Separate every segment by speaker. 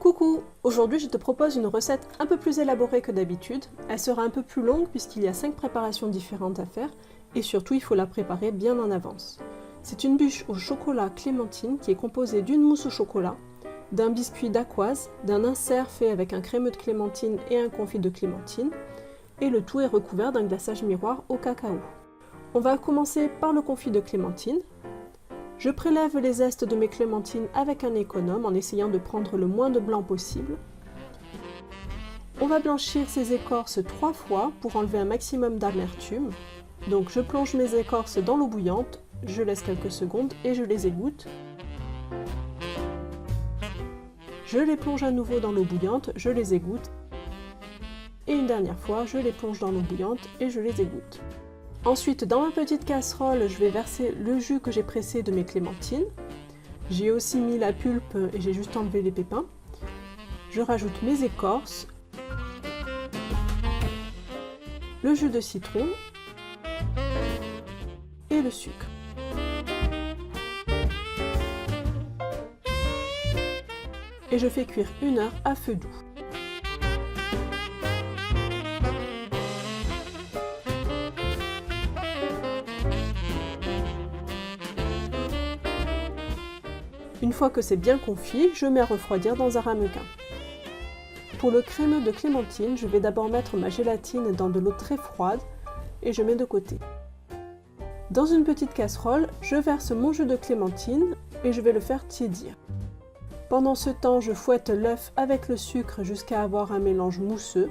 Speaker 1: Coucou! Aujourd'hui je te propose une recette un peu plus élaborée que d'habitude. Elle sera un peu plus longue puisqu'il y a 5 préparations différentes à faire et surtout il faut la préparer bien en avance. C'est une bûche au chocolat clémentine qui est composée d'une mousse au chocolat, d'un biscuit dacquoise, d'un insert fait avec un crémeux de clémentine et un confit de clémentine, et le tout est recouvert d'un glaçage miroir au cacao. On va commencer par le confit de clémentine. Je prélève les zestes de mes clémentines avec un économe en essayant de prendre le moins de blanc possible. On va blanchir ces écorces 3 fois pour enlever un maximum d'amertume. Donc je plonge mes écorces dans l'eau bouillante, je laisse quelques secondes et je les égoutte. Je les plonge à nouveau dans l'eau bouillante, je les égoutte. Et une dernière fois, je les plonge dans l'eau bouillante et je les égoutte. Ensuite, dans ma petite casserole, je vais verser le jus que j'ai pressé de mes clémentines. J'ai aussi mis la pulpe et j'ai juste enlevé les pépins. Je rajoute mes écorces, le jus de citron et le sucre. Et je fais cuire 1 heure à feu doux. Une fois que c'est bien confit, je mets à refroidir dans un ramequin. Pour le crémeux de clémentine, je vais d'abord mettre ma gélatine dans de l'eau très froide et je mets de côté. Dans une petite casserole, je verse mon jus de clémentine et je vais le faire tiédir. Pendant ce temps, je fouette l'œuf avec le sucre jusqu'à avoir un mélange mousseux.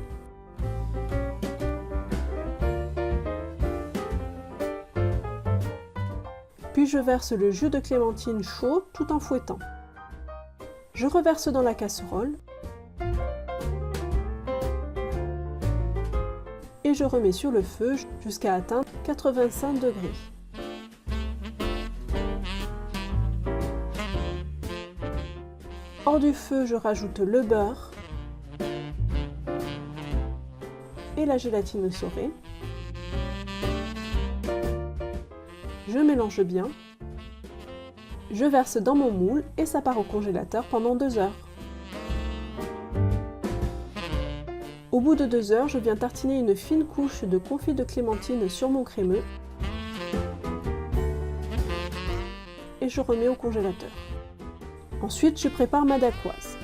Speaker 1: Puis je verse le jus de clémentine chaud tout en fouettant. Je reverse dans la casserole et je remets sur le feu jusqu'à atteindre 85 degrés. Hors du feu, je rajoute le beurre et la gélatine saurée. Je mélange bien, je verse dans mon moule et ça part au congélateur pendant 2 heures. Au bout de 2 heures, je viens tartiner une fine couche de confit de clémentine sur mon crémeux et je remets au congélateur. Ensuite, je prépare ma dacquoise.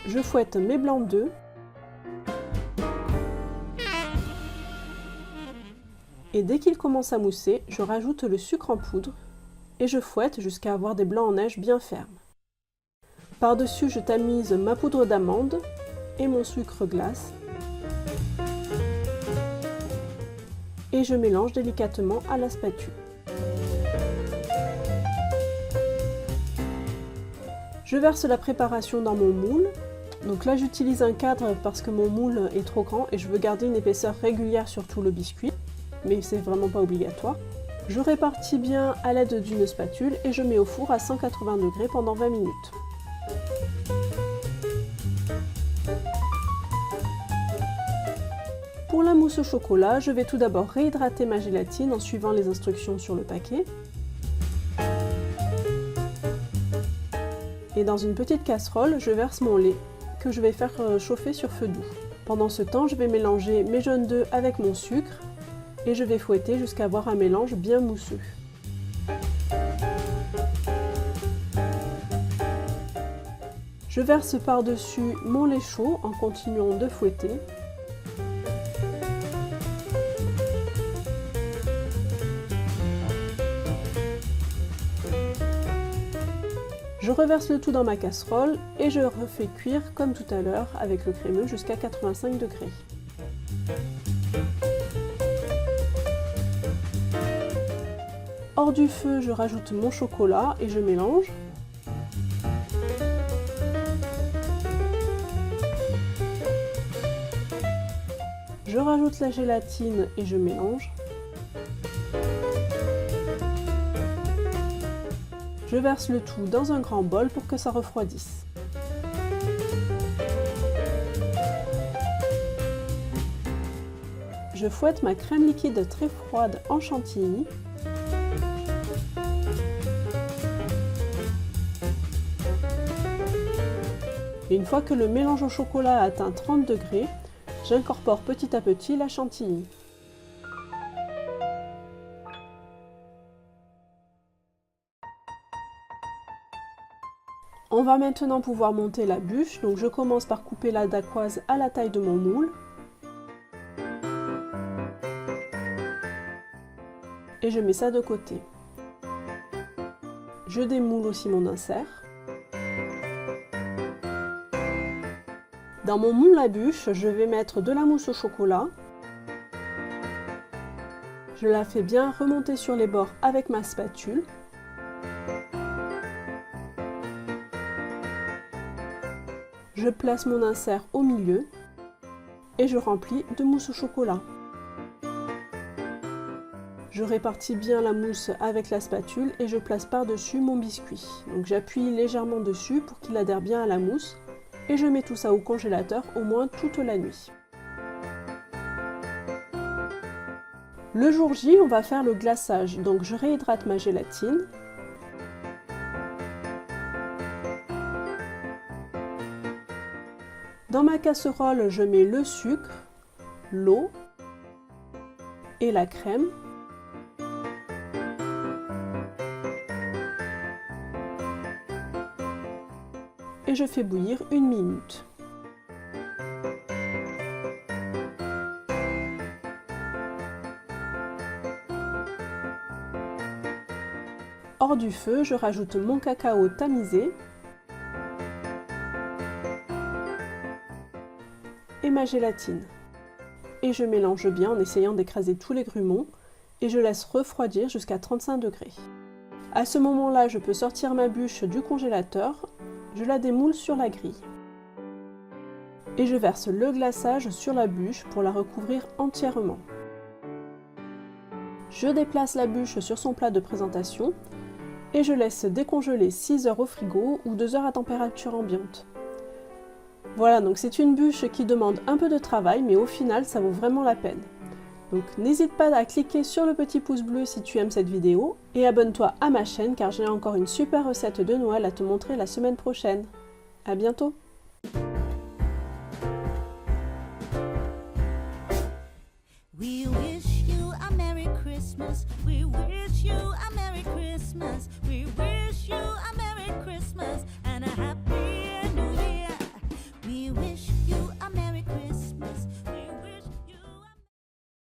Speaker 1: Je fouette mes blancs d'œufs. Et dès qu'il commence à mousser, je rajoute le sucre en poudre et je fouette jusqu'à avoir des blancs en neige bien fermes. Par-dessus, je tamise ma poudre d'amande et mon sucre glace. Et je mélange délicatement à la spatule. Je verse la préparation dans mon moule. Donc là, j'utilise un cadre parce que mon moule est trop grand et je veux garder une épaisseur régulière sur tout le biscuit. Mais c'est vraiment pas obligatoire. Je répartis bien à l'aide d'une spatule et je mets au four à 180 degrés pendant 20 minutes. Pour la mousse au chocolat, je vais tout d'abord réhydrater ma gélatine en suivant les instructions sur le paquet. Et dans une petite casserole, je verse mon lait que je vais faire chauffer sur feu doux. Pendant ce temps, je vais mélanger mes jaunes d'œufs avec mon sucre et je vais fouetter jusqu'à avoir un mélange bien mousseux. Je verse par-dessus mon lait chaud en continuant de fouetter. Je reverse le tout dans ma casserole et je refais cuire comme tout à l'heure avec le crémeux jusqu'à 85 degrés. Hors du feu, je rajoute mon chocolat et je mélange. Je rajoute la gélatine et je mélange. Je verse le tout dans un grand bol pour que ça refroidisse. Je fouette ma crème liquide très froide en chantilly. Et une fois que le mélange au chocolat a atteint 30 degrés, j'incorpore petit à petit la chantilly. On va maintenant pouvoir monter la bûche, donc je commence par couper la dacquoise à la taille de mon moule. Et je mets ça de côté. Je démoule aussi mon insert. Dans mon moule à bûche, je vais mettre de la mousse au chocolat. Je la fais bien remonter sur les bords avec ma spatule. Je place mon insert au milieu et je remplis de mousse au chocolat. Je répartis bien la mousse avec la spatule et je place par-dessus mon biscuit. Donc j'appuie légèrement dessus pour qu'il adhère bien à la mousse et je mets tout ça au congélateur au moins toute la nuit. Le jour J, on va faire le glaçage. Donc je réhydrate ma gélatine. Dans ma casserole, je mets le sucre, l'eau et la crème. Et je fais bouillir 1 minute. Hors du feu, je rajoute mon cacao tamisé et ma gélatine. Et je mélange bien en essayant d'écraser tous les grumeaux et je laisse refroidir jusqu'à 35 degrés. À ce moment-là, je peux sortir ma bûche du congélateur, je la démoule sur la grille. Et je verse le glaçage sur la bûche pour la recouvrir entièrement. Je déplace la bûche sur son plat de présentation et je laisse décongeler 6 heures au frigo ou 2 heures à température ambiante. Voilà, donc c'est une bûche qui demande un peu de travail, mais au final, ça vaut vraiment la peine. Donc n'hésite pas à cliquer sur le petit pouce bleu si tu aimes cette vidéo et abonne-toi à ma chaîne car j'ai encore une super recette de Noël à te montrer la semaine prochaine. À bientôt!
Speaker 2: We wish you a Merry Christmas. We wish you a Merry Christmas.